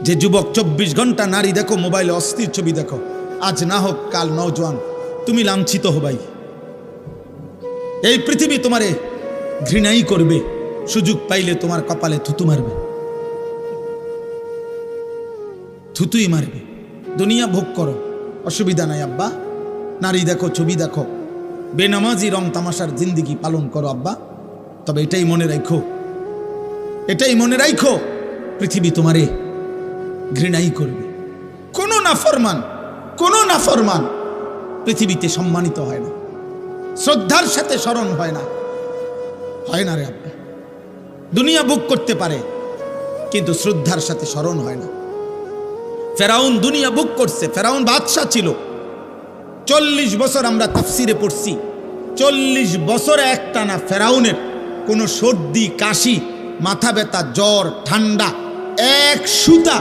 যে যুবক 24 ঘন্টা নারী দেখো, মোবাইলে অস্থির ছবি দেখো, আজ না হোক কাল নওজোয়ান তুমি লাঞ্ছিত হবাই। এই পৃথিবী তোমারে ঘৃণাই করবে, সুযোগ পাইলে তোমার কপালে থুতু মারবে, থুতুই মারবে। দুনিয়া ভোগ করো, অসুবিধা নাই আব্বা। নারী দেখো, ছবি দেখো, বেনামাজি রং তামাশার জিন্দিগি পালন করো আব্বা। তবে এটাই মনে রাখো, এটাই মনে রাখো, পৃথিবী তোমারে ঘৃণাই করবে। কোনো নাফরমান পৃথিবীতে সম্মানিত হয় না, শ্রদ্ধার সাথে স্মরণ হয় না, হয় না রে আব্বা। দুনিয়া ভোগ করতে পারে কিন্তু শ্রদ্ধার সাথে স্মরণ হয় না। ফেরাউন দুনিয়া ভোগ করছে, ফেরাউন বাদশা ছিল। 40 বছর আমরা তাফসিরে পড়ছি, 40 বছরে একটানা ফেরাউনের কোনো সর্দি কাশি, মাথা ব্যথা, জ্বর, ঠান্ডা, এক সুতা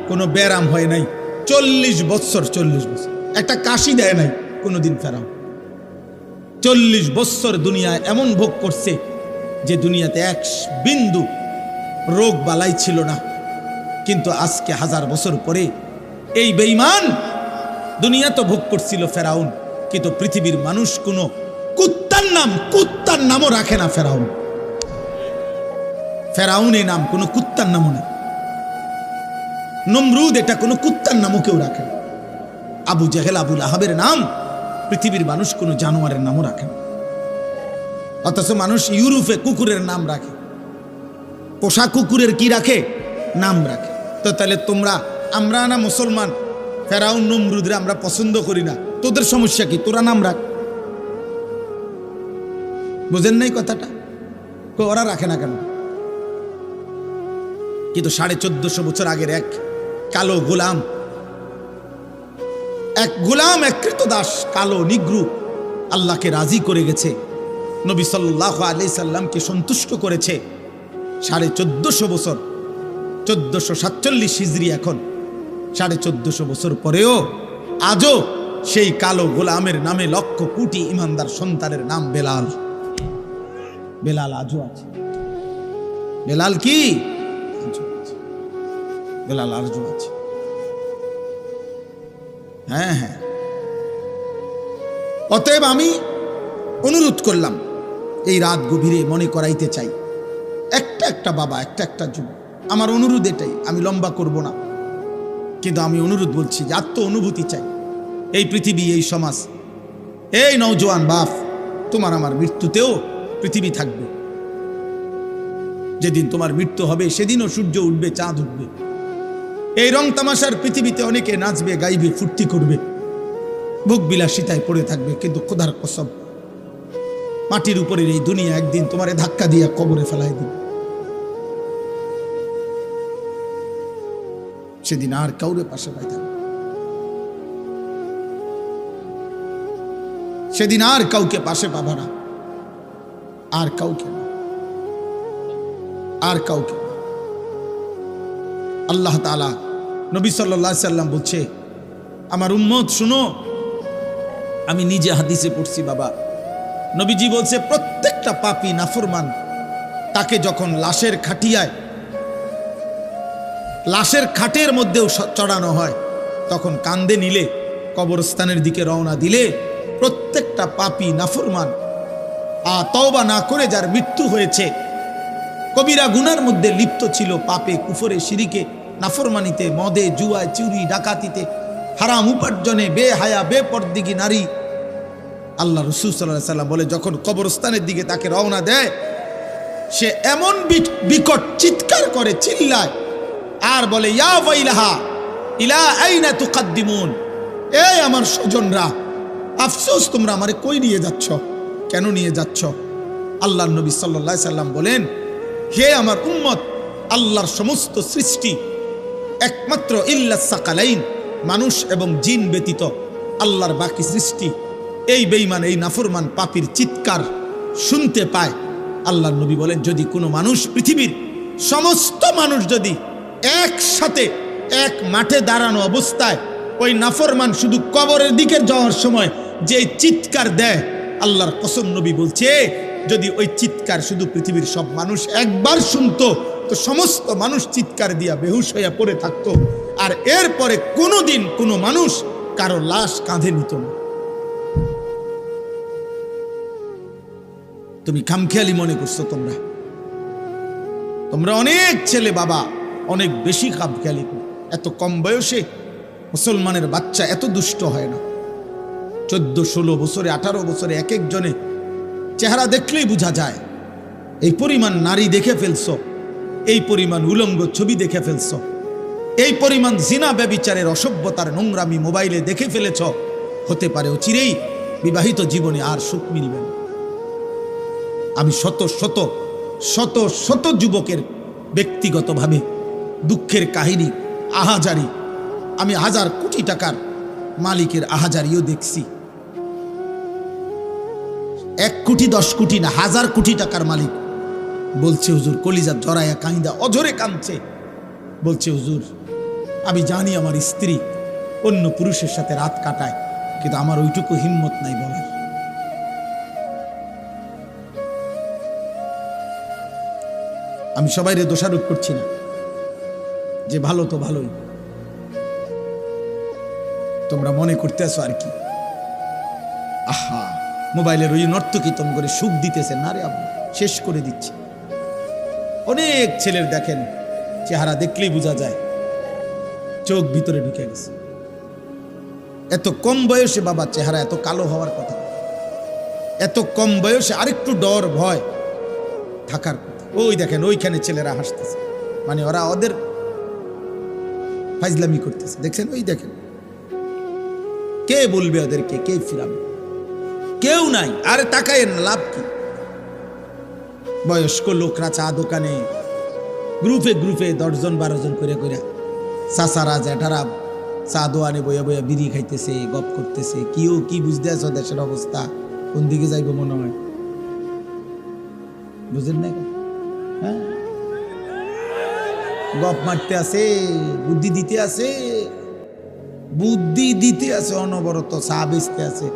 কোনো ব্যারাম হয় নাই। 40 বছর একটা কাশি দেয় নাই কোনোদিন ফেরাউন। 40 বছর দুনিয়ায় এমন ভোগ করছে যে দুনিয়াতে এক বিন্দু রোগ বালাই ছিল না। কিন্তু আজকে 1000 বছর পরে এই বেঈমান দুনিয়া তো ভোগ করছিল ফেরাউন, কিন্তু পৃথিবীর মানুষ কোনো কুত্তার নামও রাখে না। ফেরাউন এই নাম কোনো কুত্তার নামও না। নমরুদ এটা কোনো কুত্তার নামও কেউ রাখে না। আবু জেহেল, আবুল আহাবের নাম পৃথিবীর মানুষ কোনো জানোয়ারের নামও রাখে না। অথচ মানুষ ইউরোপে কুকুরের নাম রাখে, পোষা কুকুরের কি রাখে, নাম রাখে। তো তাহলে আমরা না মুসলমান, ফেরাউন নমরুদরে আমরা পছন্দ করি না, তোদের সমস্যা কি? তোরা নাম রাখ। বুঝেন নাই কথাটা? ওরা রাখে না কেন? কিন্তু 1450 বছর আগের এক কালো গোলাম, এক কৃতদাস, কালো নিগ্রু আল্লাহকে রাজি করে গেছে, নবী সাল্লাল্লাহু আলাইহি সাল্লামকে সন্তুষ্ট করেছে। 1450 বছর, 1447 হিজরি, এখন 1450 বছর পরেও আজও সেই কালো গোলামের নামে লক্ষ কোটি ইমানদার সন্তানের নাম বেলাল। বেলাল আজও আছে। বেলাল কি? বেলাল আজও আছে। হ্যাঁ, অতএব আমি অনুরোধ করলাম, এই রাত গভীরে মনে করাইতে চাই, একটা বাবা, একটা যুবক, আমার অনুরোধ এটাই। আমি লম্বা করব না, কিন্তু আমি অনুরোধ বলছি যে আত্ম অনুভূতি চাই। এই পৃথিবী, এই সমাজ, এই নওজোয়ান বাপ, তোমার আমার মৃত্যুতেও পৃথিবী থাকবে। যেদিন তোমার মৃত্যু হবে সেদিনও সূর্য উঠবে, চাঁদ উঠবে। এই রং তামাশার পৃথিবীতে অনেকে নাচবে, গাইবে, ফুর্তি করবে, ভোগ বিলাসিতায় পড়ে থাকবে। কিন্তু খোদার কসম, মাটির উপরের এই দুনিয়া একদিন তোমারে ধাক্কা দিয়ে কবরে ফেলাই দিবে। সেদিন আর কাউরে পাশে পাইতে হবে, সেদিন আর কাউকে পাশে পাবা না, আর কাউকে না। আল্লাহ তাআলা, নবী সাল্লাল্লাহু আলাইহি সাল্লাম বলছে, আমার উম্মত শুনো, আমি নিজে হাদিসে পড়ছি বাবা, নবীজি বলছে প্রত্যেকটা পাপী নাফরমান তাকে যখন লাশের খাটের মধ্যেও চড়ানো হয়, তখন কান্দে নিলে, কবরস্থানের দিকে রওনা দিলে, প্রত্যেকটা পাপী নাফরমান তওবা না করে যার মৃত্যু হয়েছে, কবিরা গুনার মধ্যে লিপ্ত ছিল, পাপে, কুফরে, শিরিকে, নাফরমানিতে, মদে, জুয়ায়, চুরি, ডাকাতিতে, হারাম উপার্জনে, বেহায়া, বেপরদিগী নারী, আল্লাহ রাসূল সাল্লাল্লাহু আলাইহি সাল্লাম বলে যখন কবরস্থানের দিকে তাকে রওনা দেয়, সে এমন বিকট চিৎকার করে, চিল্লায়, আর বলে, ইয়া ওয়াইলাহা ইলা আইনা তুকাদ্দিমুন, এই আমার স্বজনরা, আফসোস, তোমরা আমারে কই নিয়ে যাচ্ছ, কেন নিয়ে যাচ্ছ? আল্লাহর নবী সাল্লাল্লাহু আলাইহি সাল্লাম বলেন, হে আমার উম্মত, আল্লাহর সমস্ত সৃষ্টি একমাত্র ইল্লাস সাকালাইন, মানুষ এবং জিন ব্যতীত আল্লাহর বাকি সৃষ্টি এই বেঈমান, এই নাফরমান পাপীর চিৎকার শুনতে পায়। আল্লাহর নবী বলেন, যদি কোনো মানুষ, পৃথিবীর সমস্ত মানুষ যদি একসাথে এক মাঠে দাঁড়ানো অবস্থায় ওই নাফরমান শুধু কবরের দিকে যাওয়ার সময় যে চিৎকার দেয়, আল্লাহর কসম, নবী বলছে, যদি ওই চিৎকার শুধু পৃথিবীর সব মানুষ একবার শুনতো, তো সমস্ত মানুষ চিৎকার দিয়া বেহুশ হইয়া পড়ে থাকতো, আর এরপরে কোনোদিন কোনো মানুষ কারো লাশ কাঁধে নিত না। তুমি খামখেয়ালি মনে করছো তোমরা অনেক ছেলে বাবা অনেক বেশি খামখেয়ালি করে। এত কম বয়সে মুসলমানের বাচ্চা এত দুষ্ট হয় না। 14-16 বছরে 18 বছরে এক একজনে চেহারা দেখলেই বোঝা যায়। এই পরিমাণ নারী দেখে ফেলছো, এই পরিমাণ উলঙ্গ ছবি দেখে ফেলছো, এই পরিমাণ জিনা ব্যভিচারের অসভ্যতার নোংরামি মোবাইলে দেখে ফেলেছ। হতে পারে চিরেই বিবাহিত জীবনে আর সুখ মিলবে না। আমি শত শত শত শত যুবকের ব্যক্তিগতভাবে দুঃখের কাহিনী, আহাজারি, আমি 1000 কোটি টাকার মালিকের আহাজারিও দেখছি। 1 কোটি 10 কোটি না, 1000 কোটি টাকার মালিক বলছে হুজুর, কলিজা জড়াইয়া কাঁদা অঝরে কাঁদছে, বলছে হুজুর আমি জানি আমার স্ত্রী অন্য পুরুষের সাথে রাত কাটায়, কিন্তু আমার ওইটুকু হিম্মত নাই বলার। আমি সবাইরে দোষারোপ করছি না, যে ভালো তো ভালোই, তোমরা মনে করতে আসো আর কি। আহা, মোবাইলের ওই নর্তকী তোম করে সুখ দিতেছে না রে আব্বা, শেষ করে দিচ্ছে। অনেক ছেলের দেখেন চেহারা দেখলেই বোঝা যায় চোখ ভিতরে ঢুকে গেছে। এত কম বয়সে বাবা চেহারা এত কালো হওয়ার কথা, এত কম বয়সে আরেকটু ডর ভয় থাকার কথা। ওই দেখেন ওইখানে ছেলেরা হাসতেছে, মানে ওরা ওদের ফাইজলামি করতেছে, দেখছেন? ওই দেখেন, কে বলবে ওদেরকে, কে ফিরাবে? কেউ নাই। আরে তাকায় না, লাভ কি? বয়স্ক লোকরা চা দোকানে গ্রুপে গ্রুপে 10 জন 12 জন করে করে চাচারা জ্যাঠারা চা দোয়ানে বইয়া বইয়া বিড়ি খাইতেছে, গপ করতেছে। কিও কি বুঝতে আছো দেশের অবস্থা কোন দিকে যাইব মনে হয়? বুঝেন না? হ্যাঁ, গপ মারতে আছে, বুদ্ধি দিতে আছে, বুদ্ধি দিতে আছে, অনবরত চা বেচতে আছে।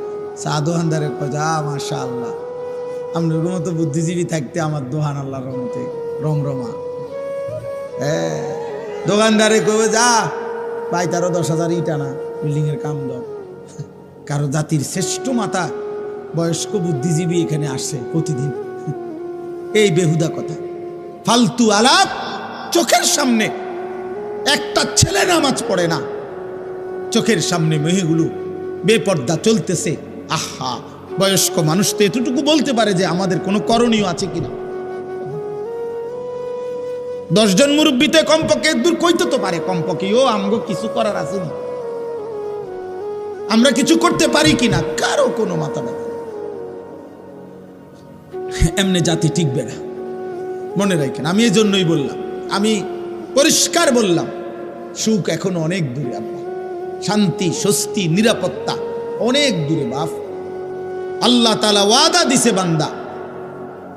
চা দোকানদারের কথা মাশাআল্লাহ, আপনার মতো বুদ্ধিজীবী থাকতে আমার দোহান আল্লাহর রহমতে রমরমা। হ্যাঁ, দোকানদারে কবে যা ভাই, তারও 10,000 ইট আনা, বিল্ডিং এর কাম দাও। কারো জাতির শ্রেষ্ঠ মাতা বয়স্ক বুদ্ধিজীবী এখানে আসছে প্রতিদিন। এই বেহুদা কথা, ফালতু আলাপ। চোখের সামনে একটা ছেলে নামাজ পড়ে না, চোখের সামনে মেয়েগুলো বেপর্দা চলতেছে। আহা, বয়স্ক মানুষ তো এতটুকু বলতে পারে যে আমাদের কোনো করণীয় আছে কিনা। 10 জন মুরব্বীতে কমপক্ষে দূর কইতে তো পারে, কমপক্ষে ও আমগো কিছু করার আছে না, আমরা কিছু করতে পারি কিনা, কারো কোনো মাথা ব্যথা। এমনি জাতি টিকবে না, মনে রাখেন। আমি এই জন্যই বললাম, আমি পরিষ্কার বললাম, সুখ এখনো অনেক দূরে আব্বা, শান্তি স্বস্তি নিরাপত্তা অনেক দূরে বাপ। আল্লাহ তাআলা ওয়াদা দিছে, বান্দা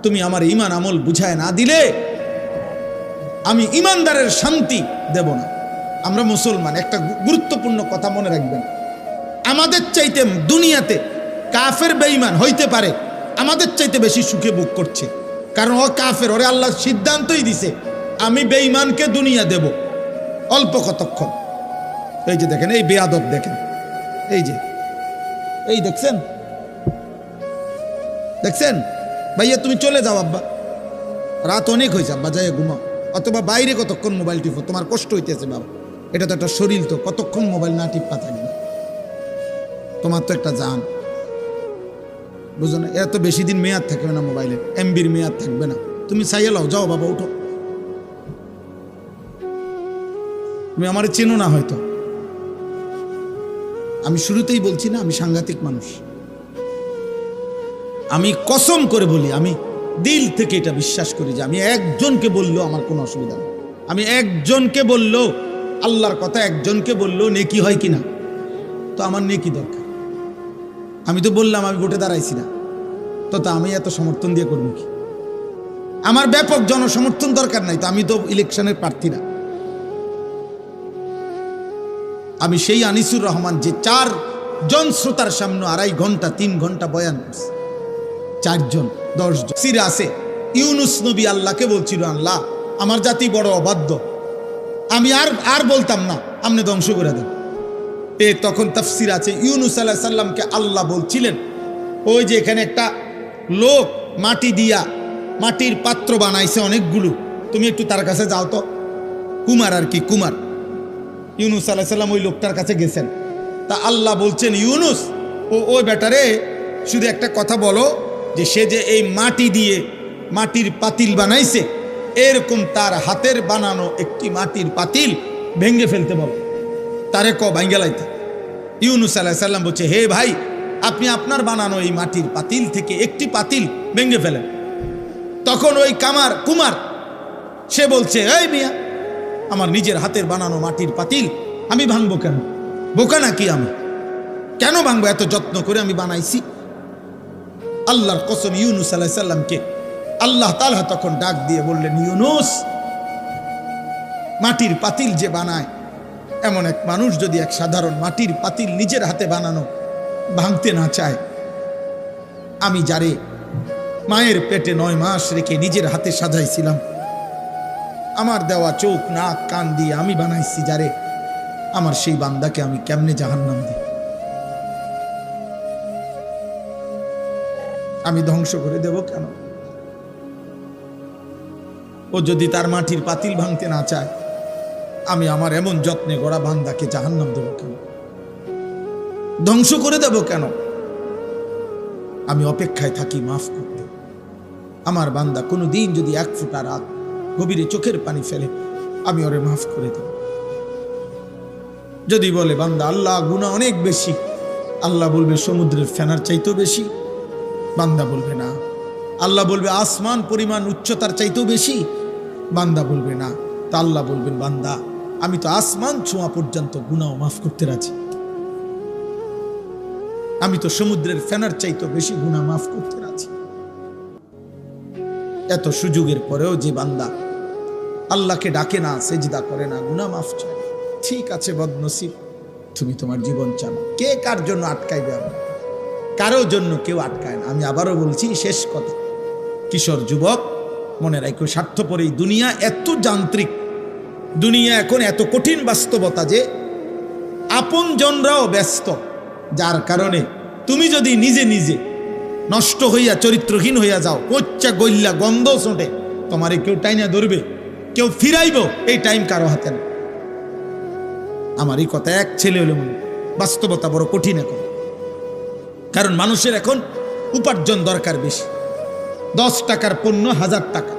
তুমি আমার ঈমান আমল বুঝায় না দিলে আমি ঈমানদারের শান্তি দেব না। আমরা মুসলমান, একটা গুরুত্বপূর্ণ কথা মনে রাখবেন, আমাদের চাইতে দুনিয়াতে কাফের বেঈমান হইতে পারে আমাদের চাইতে বেশি সুখে ভোগ করছে, কারণ ও কাফের, ওরে আল্লাহ সিদ্ধান্তই দিছে আমি বেঈমানকে দুনিয়া দেব অল্প কতক্ষণ। এই যে দেখেন, এই বেয়াদব দেখেন, এই যে এই দেখছেন দেখছেন ভাইয়া, তুমি চলে যাও আব্বা, রাত অনেক হয়েছে আব্বা, যাই ঘুমাও। অথবা বাইরে কতক্ষণ মোবাইল টিপো, তোমার কষ্ট হইতেছে বাবা, এটা তো একটা শরীর, তো কতক্ষণ মোবাইল না টিপা থাকবে, তোমার তো একটা জান, বুঝো না? এত বেশি দিন মেয়াদ থাকবে না মোবাইলের, এমবির মেয়াদ থাকবে না। তুমি চাইয়ে লাও, যাও বাবা উঠো। তুমি আমার চেনো না হয়তো, আমি শুরুতেই বলছি না আমি সাংঘাতিক মানুষ। আমি কসম করে বলি, আমি দিল থেকে এটা বিশ্বাস করি যে আমি একজনকে বললেও আমার কোনো অসুবিধা নেই। আমি একজনকে বললেও, আল্লাহর কথা একজনকে বললেও নেকি হয় কিনা, তো আমার নেকি দরকার। আমি তো বললাম আমি ভোটে দাঁড়াইছি না, তো আমি এত সমর্থন দিয়ে করবো কি? আমার ব্যাপক জনসমর্থন দরকার নাই, তো আমি তো ইলেকশনের প্রার্থী না। আমি সেই আনিসুর রহমান যে 4 জন শ্রোতার সামনে 2.5 ঘন্টা 3 ঘন্টা বয়ান করছে, 4 জন 10 জন সিরা আছে। ইউনুস নবী আল্লাহকে বলছিল, আল্লাহ আমার জাতি বড় অবাধ্য, আমি আর বলতাম না, আপনি ধ্বংস করে দেন। তখন তাফসির আছে ইউনুস আলাইহিস সালামকে আল্লাহ বলছিলেন, ওই যে এখানে একটা লোক মাটি দিয়া মাটির পাত্র বানাইছে অনেকগুলো, তুমি একটু তার কাছে যাও তো। কুমার আর কি, কুমার। ইউনুস আলাইহিস সালাম ওই লোকটার কাছে গেছেন। তা আল্লাহ বলছেন, ইউনুস ওই বেটারে শুধু একটা কথা বলো, যে সে যে এই মাটি দিয়ে মাটির পাতিল বানাইছে, এরকম তার হাতের বানানো একটি মাটির পাতিল ভেঙ্গে ফেলতে বলো, তারে ভাঙ্গে লাইতে। ইউনুস আলাইহিস সালাম বলছে, হে ভাই, আপনি আপনার বানানো এই মাটির পাতিল থেকে একটি পাতিল ভেঙ্গে ফেলেন। তখন ওই কুমার সে বলছে, এই মিয়া, আমার নিজের হাতের বানানো মাটির পাতিল আমি ভাঙবো কেন? বোকা নাকি আমি? কেন ভাঙবো? এত যত্ন করে আমি বানাইছি। আল্লাহর কসম, ইউনুস আলাইহিস সালামকে আল্লাহ তাআলা তখন ডাক দিয়ে বললেন, ইউনুস, মাটির পাতিল যে বানায়, এমন এক মানুষ যদি এক সাধারণ মাটির পাতিল নিজের হাতে বানানো ভাঙতে না চায়, আমি যারে মায়ের পেটে 9 মাস রেখে নিজের হাতে সাজাইছিলাম, আমার দেওয়া চোখ নাক কান দিয়ে আমি বানাইছি যারে, আমার সেই বান্দাকে আমি কেমনে জাহান্নাম দিই? আমি ধ্বংস করে দেব কেন? ও যদি তার মাটির পাতিল ভাঙতে না চায়, আমি আমার এমন যত্নে গড়া বান্দাকে জাহান্নাম দেব কেন? ধ্বংস করে দেব কেন? আমি অপেক্ষায় থাকি মাফ করতে। আমার বান্দা কোনো দিন যদি 1 ফোঁটা রাত গভীরে চোখের পানি ফেলে, আমি ওরে মাফ করে দেব। যদি বলে বান্দা আল্লাহ গুনাহ অনেক বেশি, আল্লাহ বলবে সমুদ্রের ফেনার চাইতেও বেশি। বান্দা বলবে না। আল্লাহ বলবে আসমান পরিমাণ উচ্চতার চাইতেও বেশি। বান্দা বলবে না। তা আল্লাহ বলবেন, বান্দা আমি তো আসমান ছোঁয়া পর্যন্ত গুনাহ মাফ করতে রাজি, আমি তো সমুদ্রের ফেনার চাইতেও বেশি গুনাহ মাফ করতে রাজি। এত সুযোগের পরেও যে বান্দা আল্লাহকে ডাকে না, সেজদা করে না, গুনাহ মাফ চায়, ঠিক আছে বদনসিব, তুমি তোমার জীবন চালাও। কে কার জন্য আটকাইবে? কারো জন্য কেউ আটকায় না। আমি আবারও বলছি, শেষ কথা, কিশোর যুবক, মনে রাখো, স্বার্থপর এই দুনিয়া এত যান্ত্রিক, দুনিয়া এখন এত কঠিন বাস্তবতা যে আপনজনরাও ব্যস্ত, যার কারণে তুমি যদি নিজে নিজে নষ্ট হইয়া চরিত্রহীন হইয়া যাও, কোচ্চা গইল্লা গন্ধ ছোটে, তোমারে কেউ টাইনা ধরবে, কেউ ফিরাইব, এই টাইম কারো হাতে না। আমার এই কথা এক ছেলে হলে মনে, বাস্তবতা বড় কঠিন এখন। কারণ মানুষের এখন উপার্জন দরকার বেশি। 10 টাকার পণ্য 1000 টাকা।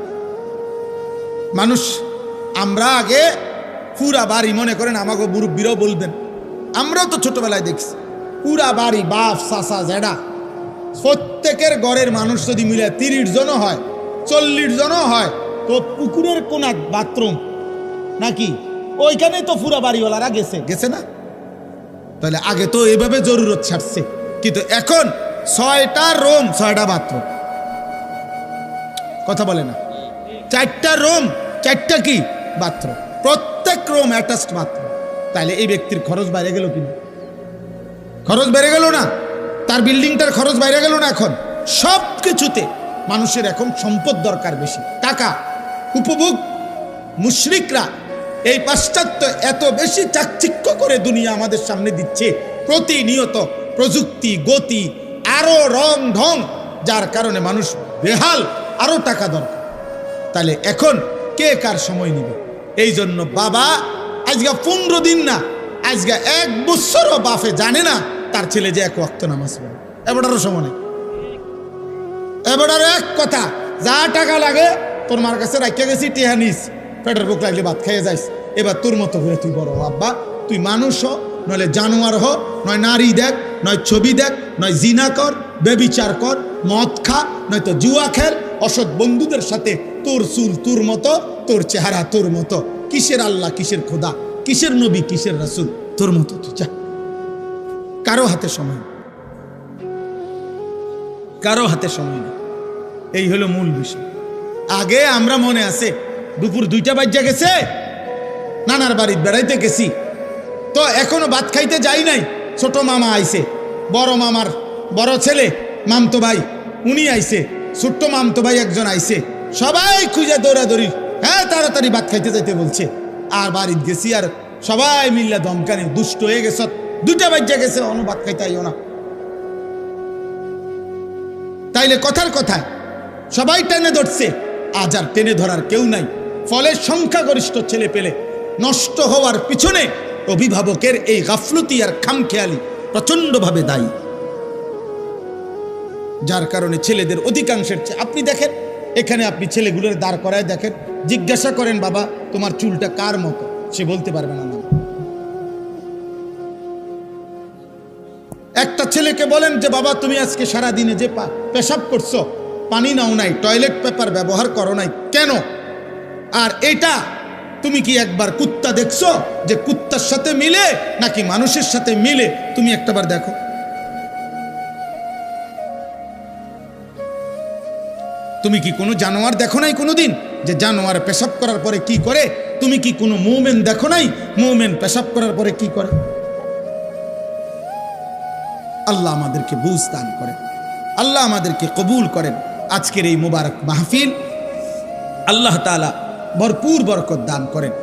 মানুষ, আমরা আগে পুরা বাড়ি, মনে করেন আমাকে মুরব্বীরাও বলবেন, আমরাও তো ছোটবেলায় দেখছি, পুরা বাড়ি বাপ চাচা জেডা প্রত্যেকের ঘরের মানুষ যদি মিলে 30 জনও হয়, 40 জনও হয়, তো পুকুরের কোন এক বাথরুম নাকি ওইখানে তো পুরা বাড়িওয়ালারা গেছে না? তাহলে আগে তো এইভাবে জরুরত ছাড়ছে, কিন্তু এখন 6টা রুম 6টা বাথরুম। কথা বলে না? 4টা রুম 4টা কি বাথরুম, প্রত্যেক রুম অ্যাটাচড বাথরুম। তাহলে এই ব্যক্তির খরচ বাইরে গেল কিনা? খরচ বেড়ে গেল না? তার বিল্ডিংটার খরচ বাইরে গেল না? এখন সব কিছুতে মানুষের এখন সম্পদ দরকার বেশি, টাকা, উপভোগ। মুশরিকরা এই পাশ্চাত্য এত বেশি চাকচিক্য করে দুনিয়া আমাদের সামনে দিচ্ছে, প্রতিনিয়ত প্রযুক্তি, গতি, আরো রং ঢং, যার কারণে মানুষ বেহাল, আরো টাকা দরকার। তাহলে এখন কে কার সময় নিবে? এই জন্য বাবা আজকে 15 দিন না, আজকে 1 বছরও বাপে জানে না তার ছেলে যে 1 ওয়াক্ত নামাজ পড়ে। এবারও সময় নেই। এবার এক কথা, যা টাকা লাগে তোর মার কাছে রাখিয়া গেছি, টিহা নিস, পেটের বুক লাগলে ভাত খাইয়ে যাইস। এবার তোর মতো করে তুই বড় হ আব্বা, তুই মানুষ হ, নইলে জানোয়ার হ, নয় নারী দেখ, নয় ছবি দেখ, নয় জিনা কর, বেবিচার কর, মদ খা, নয়তো জুয়া খেল, অসৎ বন্ধুদের সাথে, তোর চুল তোর মতো, তোর চেহারা তোর মতো, কিসের আল্লাহ, কিসের খোদা, কিসের নবী, কিসের রাসূল, তোর মতো তুই যা। কারো হাতে সময়, কারো হাতে সময় নেই। এই হলো মূল বিষয়। আগে আমরা মনে আছে দুপুর 2টা বাজে গেছে, নানার বাড়িতে বেড়াইতে গেছি, তো এখনো ভাত খাইতে যাই নাই, ছোট মামা আইছে, বড় মামার বড় ছেলে মামতো ভাই উনি আইছে, ছোট্ট মামতো ভাই একজন আইছে, সবাই খুঁজে দৌড়াদৌড়ি হ্যাঁ তাড়াতাড়ি ভাত খাইতে যাইতে বলছে, আর বাড়িতে গেছি আর সবাই মিল্লা দমকানি দুষ্ট হয়ে গেছ, 2টা বাজে গেছে অনু ভাত খাইতে আইও না। তাইলে কথার কথায় সবাই টেনে ধরছে, আজ আর টেনে ধরার কেউ নাই। ফলে সংখ্যাগরিষ্ঠ ছেলে পেলে নষ্ট হওয়ার পিছনে অভিভাবকের এই গাফলতি আর খামখেয়ালি প্রচন্ডভাবে দায়ী, যার কারণে ছেলেদের অধিকাংশের আপনি দেখেন এখানে, আপনি ছেলেগুলোর দাঁড় করায় দেখেন, জিজ্ঞাসা করেন বাবা তোমার চুলটা কার মতো, সে বলতে পারবে না। একটা ছেলেকে বলেন যে বাবা তুমি আজকে সারা দিনে যে পেশাব করছো, পানি নাও নাই, টয়লেট পেপার ব্যবহার করো নাই কেন? আর এটা তুমি কি একবার কুত্তা দেখছো যে কুত্তার সাথে মিলে নাকি মানুষের সাথে মিলে? তুমি একটাবার দেখো। তুমি কি কোনো জানোয়ার দেখো নাই কোনোদিন যে জানোয়ার পেশাব করার পরে কি করে? তুমি কি কোনো মুমিন দেখো নাই মুমিন পেশাব করার পরে কি করে? আল্লাহ আমাদেরকে বুঝ দান করেন, আল্লাহ আমাদেরকে কবুল করেন। আজকের এই মুবারক মাহফিল আল্লাহ তাআলা ভরপুর বরকত দান করেন।